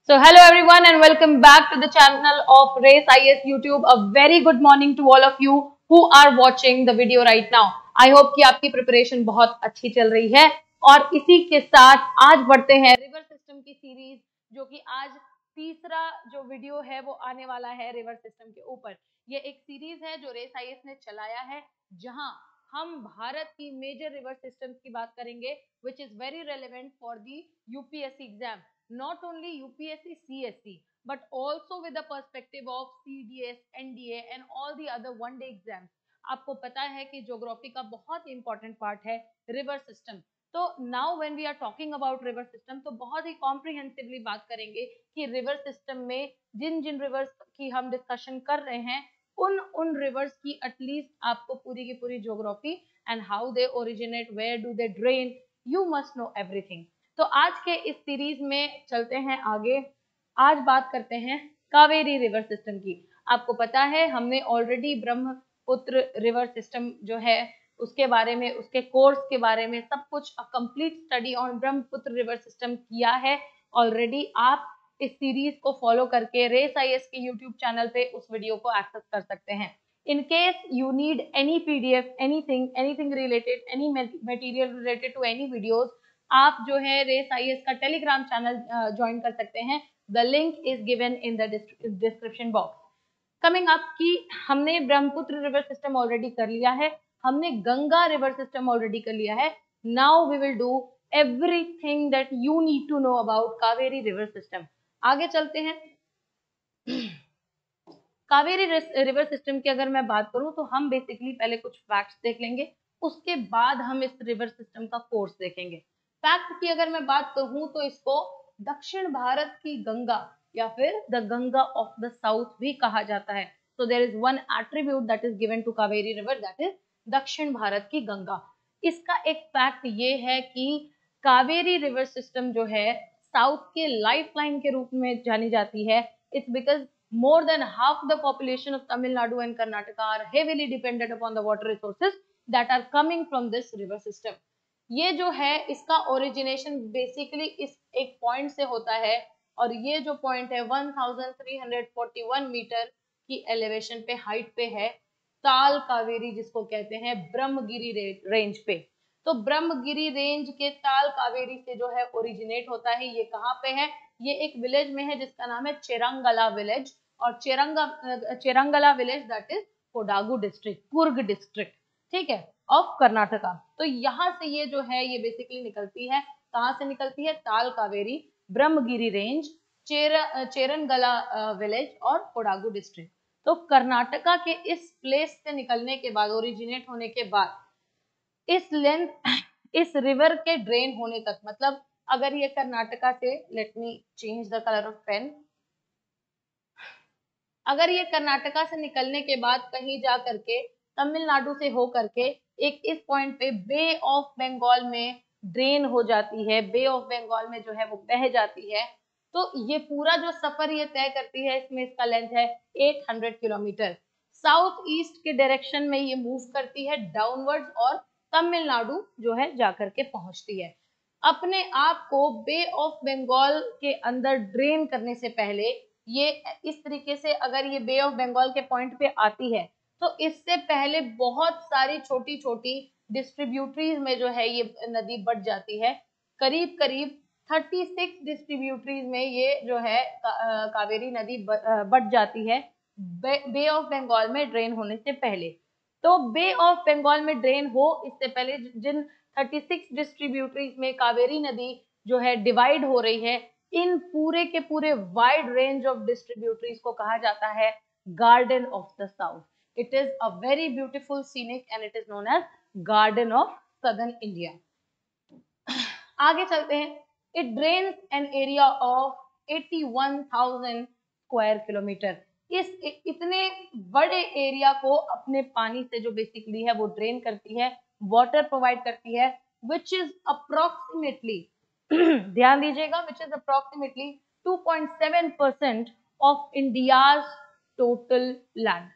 So hello everyone and welcome back to the channel of Race IS YouTube. A very good morning to all of you who are watching the video right now. I hope कि आपकी preparation बहुत अच्छी चल रही है और इसी के साथ आज बढ़ते हैं रिवर सिस्टम की सीरीज, जो कि आज तीसरा जो वीडियो है वो आने वाला है रिवर सिस्टम के ऊपर। ये एक सीरीज है जो रेस IS ने चलाया है, जहां हम भारत की मेजर रिवर सिस्टम्स की बात करेंगे, which is very relevant for the UPSC exam, not only UPSC CSC but also with the perspective of CDS, NDA and all the other one day exams। आपको पता है कि ज्योग्राफी का बहुत important part है रिवर सिस्टम। तो now when we are talking about river system तो बहुत ही कॉम्प्रिहेंसिवली बात करेंगे कि रिवर सिस्टम में जिन जिन रिवर्स की हम डिस्कशन कर रहे हैं उन रिवर्स की एटलीस्ट आपको पूरी की पूरी geography and how they originate, where do they drain, you must know everything. तो आज के इस सीरीज में चलते हैं आगे। आज बात करते हैं कावेरी रिवर सिस्टम की। आपको पता है हमने ऑलरेडी ब्रह्मपुत्र रिवर सिस्टम जो है उसके बारे में, उसके कोर्स के बारे में सब कुछ complete study on Brahmaputra river system किया है ऑलरेडी। आप इस सीरीज को फॉलो करके रेस IS के यूट्यूब चैनल पे उस वीडियो को एक्सेस कर सकते हैं। In case you need any PDF, anything related, any material related to any videos, आप जो है रेस IS का टेलीग्राम चैनल ज्वाइन कर सकते हैं। The link is given in the description box. Coming up की हमने ब्रह्मपुत्र रिवर सिस्टम ऑलरेडी कर लिया है, हमने गंगा रिवर सिस्टम ऑलरेडी कर लिया है। Now we will do everything that you need to know about Kaveri river system. आगे चलते हैं। कावेरी रिवर सिस्टम की अगर मैं बात करूं तो हम बेसिकली पहले कुछ फैक्ट्स देख लेंगे, उसके बाद हम इस रिवर सिस्टम का कोर्स देखेंगे। फैक्ट की अगर मैं बात करूं तो इसको दक्षिण भारत की गंगा या फिर the Ganga of the south भी कहा जाता है। तो there is one attribute that is given to Kaveri river, that is दक्षिण भारत की गंगा। इसका एक फैक्ट ये है कि कावेरी रिवर सिस्टम जो है साउथ के लाइफलाइन के रूप में जानी जाती है। It's because more than half the population of Tamil Nadu and Karnataka are heavily dependent upon the water resources that are coming from this river system। ये जो है इसका ओरिजिनेशन बेसिकली इस एक पॉइंट से होता है और ये जो पॉइंट है 1341 मीटर की एलिवेशन पे, हाइट पे है, ताल कावेरी जिसको कहते हैं, ब्रह्मगिरी रेंज पे। तो ब्रह्मगिरी रेंज के ताल कावेरी से जो है ओरिजिनेट होता है। ये कहाँ पे है? ये एक विलेज में है जिसका नाम है चेरंगला विलेज, और Cherangala village that is Kodagu district, Coorg district, ठीक है, ऑफ कर्नाटका। तो यहाँ से ये जो है ये बेसिकली निकलती है, कहाँ से निकलती है? ताल कावेरी, ब्रह्मगिरी रेंज, चेरंगला विलेज और कोडागु डिस्ट्रिक्ट। तो कर्नाटका के इस प्लेस से निकलने के बाद, ओरिजिनेट होने के बाद, इस लेंथ इस रिवर के ड्रेन होने तक, मतलब अगर ये कर्नाटका से, let me change the colour of pen, अगर ये कर्नाटका से निकलने के बाद कहीं जा करके तमिलनाडु से हो करके एक इस पॉइंट पे बे ऑफ बंगाल में ड्रेन हो जाती है, बे ऑफ बंगाल में जो है वो बह जाती है, तो ये पूरा जो सफर ये तय करती है, इसमें इसका लेंथ है 800 किलोमीटर। साउथ ईस्ट के डायरेक्शन में ये मूव करती है डाउनवर्ड्स और तमिलनाडु जो है जाकर के पहुंचती है। अपने आप को बे ऑफ बंगाल के अंदर ड्रेन करने से पहले ये इस तरीके से, अगर ये बे ऑफ बंगाल के पॉइंट पे आती है तो इससे पहले बहुत सारी छोटी छोटी डिस्ट्रीब्यूटरीज में जो है ये नदी बढ़ जाती है। करीब करीब 36 डिस्ट्रीब्यूटरीज में ये जो है कावेरी नदी बढ़ जाती है बे ऑफ बंगाल में ड्रेन होने से पहले। तो बे ऑफ बंगाल में ड्रेन हो इससे पहले जिन 36 डिस्ट्रीब्यूटरीज में कावेरी नदी जो है डिवाइड हो रही है, इन पूरे के पूरे वाइड रेंज ऑफ डिस्ट्रीब्यूटरीज को कहा जाता है garden of the south. It is a very beautiful scenic and it is known as garden of southern India. आगे चलते हैं। It drains an area of 81,000 square kilometre. इस इतने बड़े एरिया को अपने पानी से जो बेसिकली है वो ड्रेन करती है, वाटर प्रोवाइड करती है, विच इज अप्रोक्सीमेटली ध्यान दीजिएगा, which is approximately 2.7% of India's total land.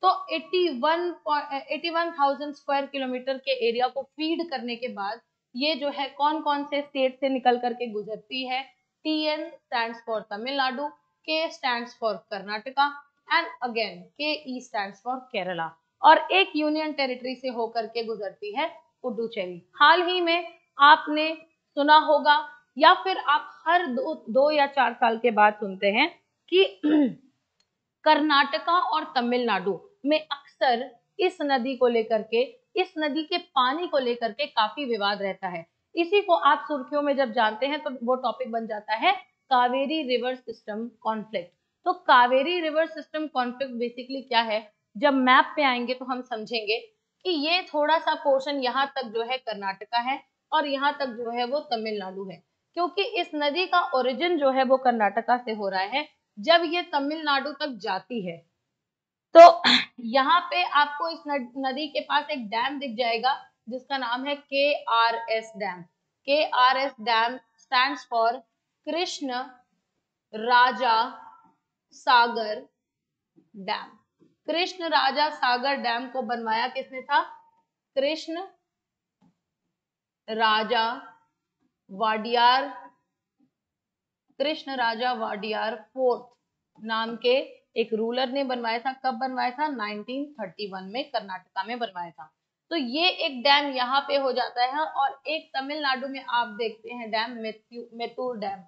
तो 81,000 स्क्वायर किलोमीटर के एरिया को फीड करने के बाद ये जो है कौन कौन से स्टेट से निकल करके गुजरती है? TN stands for Tamil Nadu, K stands for Karnataka and again KE stands for Kerala, और एक यूनियन टेरिटरी से होकर के गुजरती है पुडुचेरी। हाल ही में आपने सुना होगा या फिर आप हर दो या 4 साल के बाद सुनते हैं कि कर्नाटका और तमिलनाडु में अक्सर इस नदी को लेकर के, इस नदी के पानी को लेकर के काफी विवाद रहता है। इसी को आप सुर्खियों में जब जानते हैं तो वो टॉपिक बन जाता है कावेरी रिवर सिस्टम कॉन्फ्लिक्ट। तो Kaveri river system conflict basically क्या है, जब मैप पे आएंगे तो हम समझेंगे कि ये थोड़ा सा पोर्शन यहाँ तक जो है कर्नाटका है और यहाँ तक जो है वो तमिलनाडु है, क्योंकि इस नदी का ओरिजिन जो है वो कर्नाटका से हो रहा है। जब ये तमिलनाडु तक जाती है तो यहाँ पे आपको इस नदी के पास एक डैम दिख जाएगा जिसका नाम है KRS dam. KRS dam stands for Krishna Raja Sagar dam. Krishna Raja Sagar dam को बनवाया किसने था? कृष्ण राजा वाडियार, कृष्ण राजा वाडियार फोर्थ नाम के एक रूलर ने बनवाया था। कब बनवाया था? 1931 में कर्नाटका में बनवाया था। तो ये एक डैम यहाँ पे हो जाता है, और एक तमिलनाडु में आप देखते हैं डैम मेतूर डैम,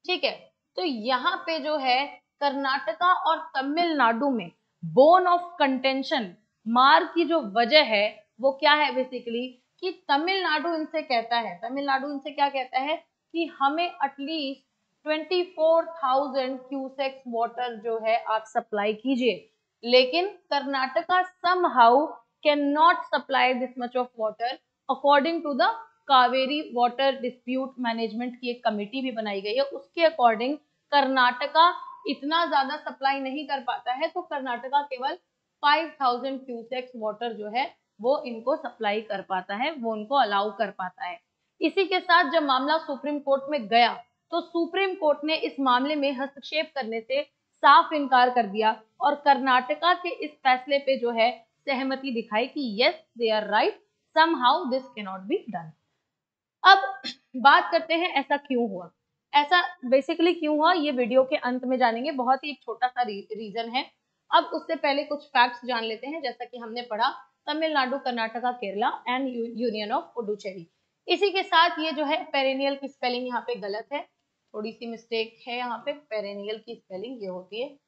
ठीक है। तो यहाँ पे जो है कर्नाटका और तमिलनाडु में बोन ऑफ कंटेंशन, मार की जो वजह है वो क्या है बेसिकली, कि तमिलनाडु इनसे कहता है, तमिलनाडु इनसे क्या कहता है कि हमें एटलीस्ट 24,000 क्यूसेक्स वाटर जो है आप सप्लाई कीजिए, लेकिन Karnataka somehow can not supply this much of water according to the Kaveri water dispute management की एक कमेटी भी बनाई गई है। उसके अकॉर्डिंग कर्नाटका इतना ज्यादा सप्लाई नहीं कर पाता है, तो कर्नाटका केवल 5,000 क्यूसेक्स वाटर जो है वो इनको सप्लाई कर पाता है, वो उनको अलाउ कर पाता है। इसी के साथ जब मामला सुप्रीम कोर्ट में गया तो सुप्रीम कोर्ट ने इस मामले में हस्तक्षेप करने से साफ इनकार कर दिया और कर्नाटका के इस फैसले पे जो है सहमति दिखाई कि yes they are right, somehow this can not be done. अब बात करते हैं ऐसा क्यों हुआ, ऐसा बेसिकली क्यों हुआ ये वीडियो के अंत में जानेंगे। बहुत ही एक छोटा सा रीजन है। अब उससे पहले कुछ फैक्ट्स जान लेते हैं। जैसा कि हमने पढ़ा Tamil Nadu, Karnataka, Kerala and union of Puducherry. इसी के साथ ये जो है पेरेनियल की स्पेलिंग यहाँ पे गलत है, थोड़ी सी मिस्टेक है यहाँ पे। पेरेनियल की स्पेलिंग ये होती है,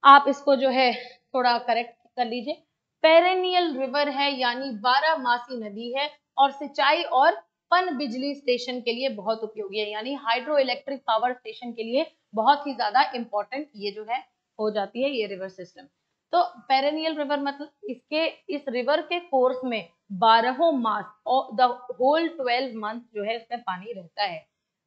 आप इसको जो है थोड़ा करेक्ट कर लीजिए। पेरेनियल रिवर है यानी 12 मासी नदी है और सिंचाई और पन बिजली स्टेशन के लिए बहुत उपयोगी है, यानी हाइड्रो इलेक्ट्रिक पावर स्टेशन के लिए बहुत ही ज्यादा इंपॉर्टेंट ये जो है हो जाती है ये रिवर सिस्टम। तो पेरेनियल रिवर मतलब इसके इस रिवर के कोर्स में 12 मास और द होल 12 मंथ जो है इसमें पानी रहता है।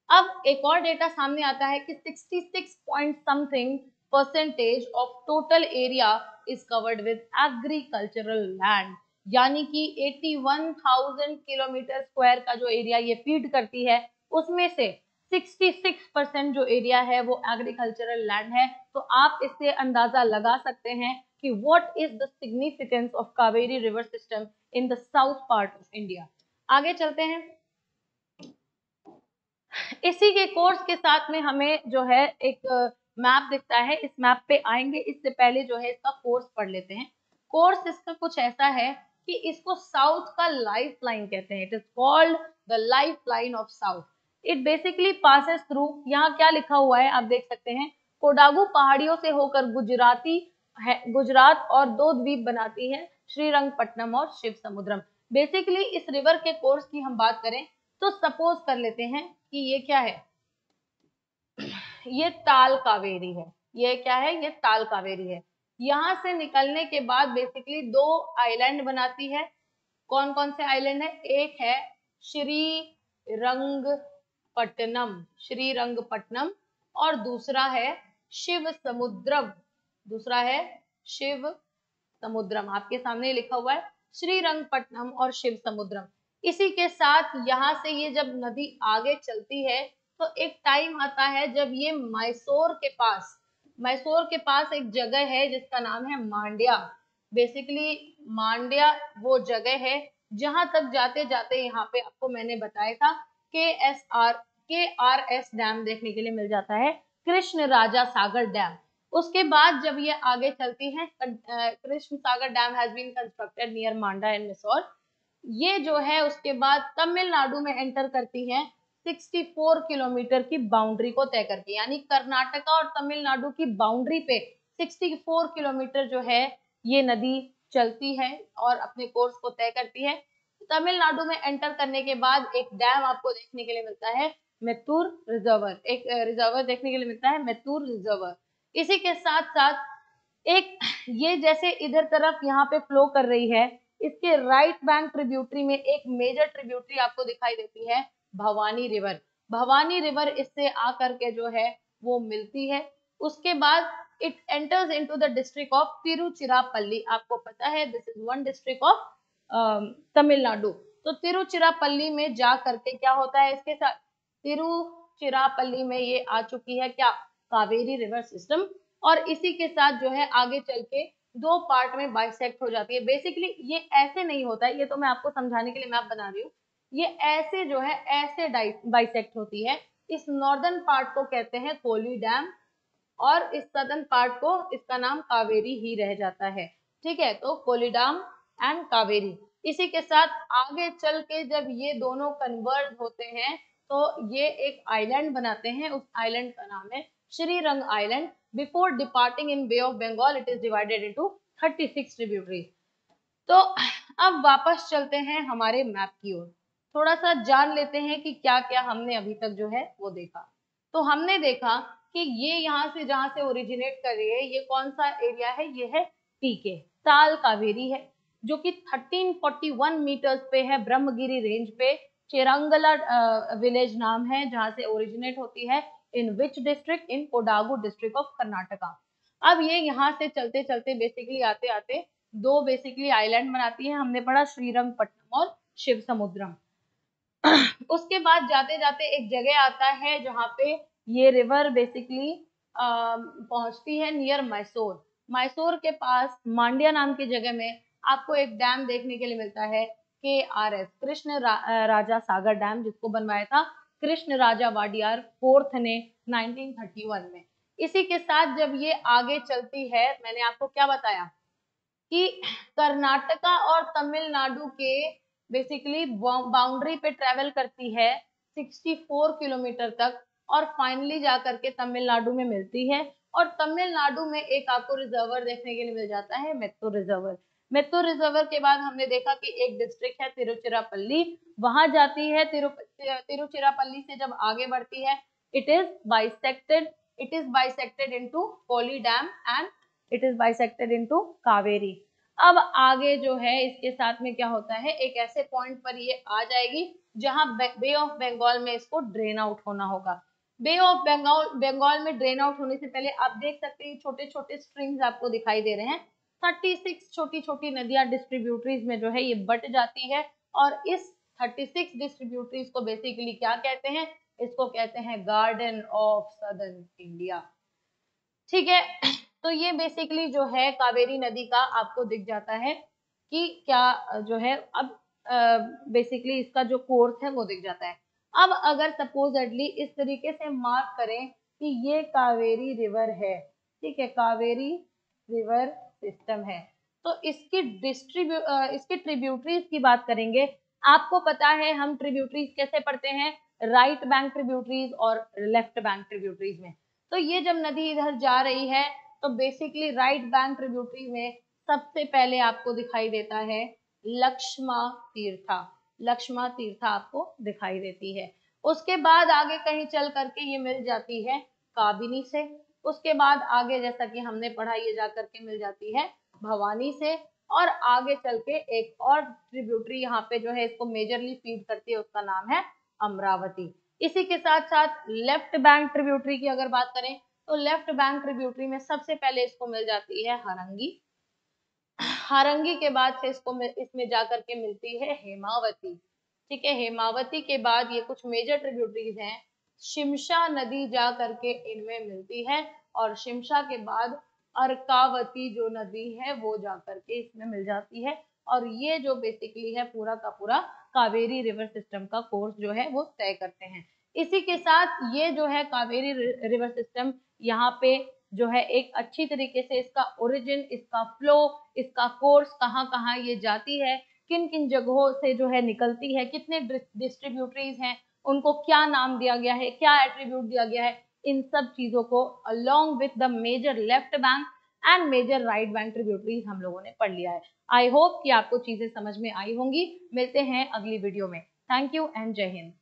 अब एक और डेटा सामने आता है कि 66 point something percentage of total area is covered with agricultural land, यानी कि 81,000 किलोमीटर स्क्वायर का जो एरिया ये फीड करती है उसमें से 66% जो एरिया है वो एग्रीकल्चरल लैंड है। तो आप इससे अंदाजा लगा सकते हैं कि what is the significance of Kaveri river system in the south part of India. आगे चलते हैं। इसी के कोर्स के साथ में हमें जो है एक मैप दिखता है, इस मैप पे आएंगे। इससे पहले जो है इसका कोर्स पढ़ लेते हैं। कोर्स इसका कुछ ऐसा है कि इसको साउथ का लाइफ लाइन कहते हैं। It is called the life line of south. It basically passes through, यहाँ क्या लिखा हुआ है आप देख सकते हैं, कोडागू पहाड़ियों से होकर गुजरात और 2 द्वीप बनाती है, श्रीरंगपट्टनम और शिव समुद्रम। बेसिकली इस रिवर के कोर्स की हम बात करें तो सपोज कर लेते हैं कि ये क्या है, ये ताल कावेरी है। ये क्या है? ये ताल कावेरी है। यहां से निकलने के बाद बेसिकली 2 आइलैंड बनाती है। कौन कौन से आइलैंड है? एक है श्रीरंगपट्टनम और दूसरा है शिव समुद्रम। दूसरा है शिव समुद्रम, आपके सामने लिखा हुआ है श्रीरंगपट्टनम और शिव समुद्रम। इसी के साथ यहाँ से ये जब नदी आगे चलती है तो एक टाइम आता है जब ये मैसूर के पास एक जगह है जिसका नाम है मांड्या। बेसिकली मांड्या वो जगह है जहां तक जाते जाते यहाँ पे आपको मैंने बताया था KSR KRS डैम देखने के लिए मिल जाता है, कृष्ण राजा सागर डैम। उसके बाद जब ये आगे चलती है, Krishna Sagar dam has been constructed near Mandya and Mysore. ये जो है उसके बाद तमिलनाडु में एंटर करती है 64 किलोमीटर की बाउंड्री को तय करके, यानी कर्नाटका और तमिलनाडु की बाउंड्री पे 64 किलोमीटर जो है ये नदी चलती है और अपने कोर्स को तय करती है। तमिलनाडु में एंटर करने के बाद एक डैम आपको देखने के लिए मिलता है, मेत्तूर रिजर्वर। एक रिजर्वर देखने के लिए मिलता है, मेत्तूर रिजर्वर। इसी के साथ साथ एक ये जैसे इधर तरफ यहाँ पे फ्लो कर रही है, इसके राइट बैंक ट्रिब्यूटरी में एक मेजर ट्रिब्यूटरी आपको दिखाई देती है, भवानी रिवर। भवानी रिवर इससे आकर के जो है वो मिलती है। उसके बाद it enters into the district of Tiruchirappalli. आपको पता है this is one district of Tamil Nadu. तो तिरुचिरापल्ली में जा करके क्या होता है, इसके साथ तिरुचिरापल्ली में ये आ चुकी है क्या, कावेरी रिवर सिस्टम। और इसी के साथ जो है आगे चल के दो पार्ट में बाइसेक्ट हो जाती है। बेसिकली ये ऐसे नहीं होता है, ये तो मैं आपको समझाने के लिए मैप बना रही हूँ, ये ऐसे जो है ऐसे बाइसेक्ट होती है। इस नॉर्दर्न पार्ट को कहते हैं कोली डैम और इस सदर्न पार्ट को इसका नाम कावेरी ही रह जाता है। ठीक है, तो कोलीडाम एंड कावेरी। इसी के साथ आगे चल के जब ये दोनों कन्वर्ज होते हैं तो ये एक आइलैंड बनाते हैं, उस आइलैंड का नाम है Srirang island. Before departing in Bay of Bengal it is divided into 36 tributaries. तो अब वापस चलते हैं हमारे मैप की ओर, थोड़ा सा जान लेते हैं कि क्या क्या हमने अभी तक जो है वो देखा। तो हमने देखा कि ये यहाँ से जहाँ से ओरिजिनेट कर रही है, ये कौन सा एरिया है, ये है टीके ताल कावेरी है, जो कि 1341 मीटर्स पे है, ब्रह्मगिरी रेंज पे। चेरंगला विलेज नाम है जहाँ से ओरिजिनेट होती है। In which district, in Kodagu district of Karnataka. अब ये यहाँ से चलते चलते बेसिकली आते आते दो बेसिकली आइलैंड बनाती है, हमने पढ़ा श्रीरंगपट्टनम और शिव समुद्रम। उसके बाद जाते जाते एक जगह आता है जहाँ पे ये रिवर बेसिकली पहुंचती है नियर मैसूर। मैसूर के पास मांड्या नाम की जगह में आपको एक डैम देखने के लिए मिलता है, KRS कृष्ण राजा सागर डैम, जिसको बनवाया था कृष्ण राजा वाडियार फोर्थ ने 1931 में। इसी के साथ जब ये आगे चलती है, मैंने आपको क्या बताया कि कर्नाटका और तमिलनाडु के बेसिकली बाउंड्री पे ट्रेवल करती है 64 किलोमीटर तक और फाइनली जा करके तमिलनाडु में मिलती है। और तमिलनाडु में एक आपको रिजर्वर देखने के लिए मिल जाता है, मेत्तूर रिजर्वर। मेत्तूर रिजर्वर के बाद हमने देखा कि एक डिस्ट्रिक्ट है तिरुचिरापल्ली, वहां जाती है। तिरुचिरापल्ली से जब आगे बढ़ती है it is bisected into Kollidam and it is bisected into Kaveri. अब आगे जो है इसके साथ में क्या होता है, एक ऐसे पॉइंट पर ये आ जाएगी जहां बे ऑफ बंगाल में इसको ड्रेन आउट होना होगा। बे ऑफ बंगाल में ड्रेन आउट होने से पहले आप देख सकते हैं छोटे छोटे स्ट्रीम्स आपको दिखाई दे रहे हैं। 36 छोटी छोटी नदियां डिस्ट्रीब्यूटरीज में जो है ये बट जाती है और इस 36 डिस्ट्रीब्यूटरीज को बेसिकली क्या कहते हैं, इसको कहते हैं गार्डन ऑफ सदर्न इंडिया। ठीक है, तो ये बेसिकली जो है कावेरी नदी का आपको दिख जाता है कि क्या जो है अब बेसिकली इसका जो कोर्स है वो दिख जाता है। अब अगर सपोजेडली इस तरीके से मार्क करें कि ये कावेरी रिवर है, ठीक है, कावेरी रिवर सिस्टम है, तो इसकी ट्रिब्यूटरीज की बात करेंगे। आपको पता है हम ट्रिब्यूटरीज कैसे पढ़ते हैं, राइट बैंक ट्रिब्यूटरीज और लेफ्ट बैंक ट्रिब्यूटरीज में। तो ये जब नदी इधर जा रही है तो बेसिकली राइट बैंक ट्रिब्यूटरी में सबसे पहले आपको दिखाई देता है लक्ष्मा तीर्था। लक्ष्मा तीर्था आपको दिखाई देती है। उसके बाद आगे कहीं चल करके ये मिल जाती है काबिनी से। उसके बाद आगे जैसा कि हमने पढ़ा ये जा करके मिल जाती है भवानी से। और आगे चल के एक और ट्रिब्यूटरी यहाँ पे जो है इसको मेजरली फीड करती है, उसका नाम है अमरावती। इसी के साथ साथ लेफ्ट बैंक ट्रिब्यूटरी की अगर बात करें तो लेफ्ट बैंक ट्रिब्यूटरी में सबसे पहले इसको मिल जाती है हारंगी। हारंगी के बाद से इसमें जाकर के मिलती है हेमावती। ठीक है, हेमावती के बाद ये कुछ मेजर ट्रिब्यूटरीज हैं। शिमशा नदी जा करके इनमें मिलती है और शिमशा के बाद अर्कावती जो नदी है वो जा करके इसमें मिल जाती है। और ये जो बेसिकली है पूरा का पूरा कावेरी रिवर सिस्टम का कोर्स जो है वो तय करते हैं। इसी के साथ ये जो है कावेरी रिवर सिस्टम, यहाँ पे जो है एक अच्छी तरीके से इसका ओरिजिन, इसका फ्लो, इसका कोर्स, कहाँ कहाँ ये जाती है, किन किन जगहों से जो है निकलती है, कितने डिस्ट्रीब्यूटरीज हैं, उनको क्या नाम दिया गया है, क्या एट्रीब्यूट दिया गया है, इन सब चीजों को along with the major left bank and major right bank tributaries हम लोगों ने पढ़ लिया है। आई होप कि आपको चीजें समझ में आई होंगी। मिलते हैं अगली वीडियो में। थैंक यू एंड जय हिंद।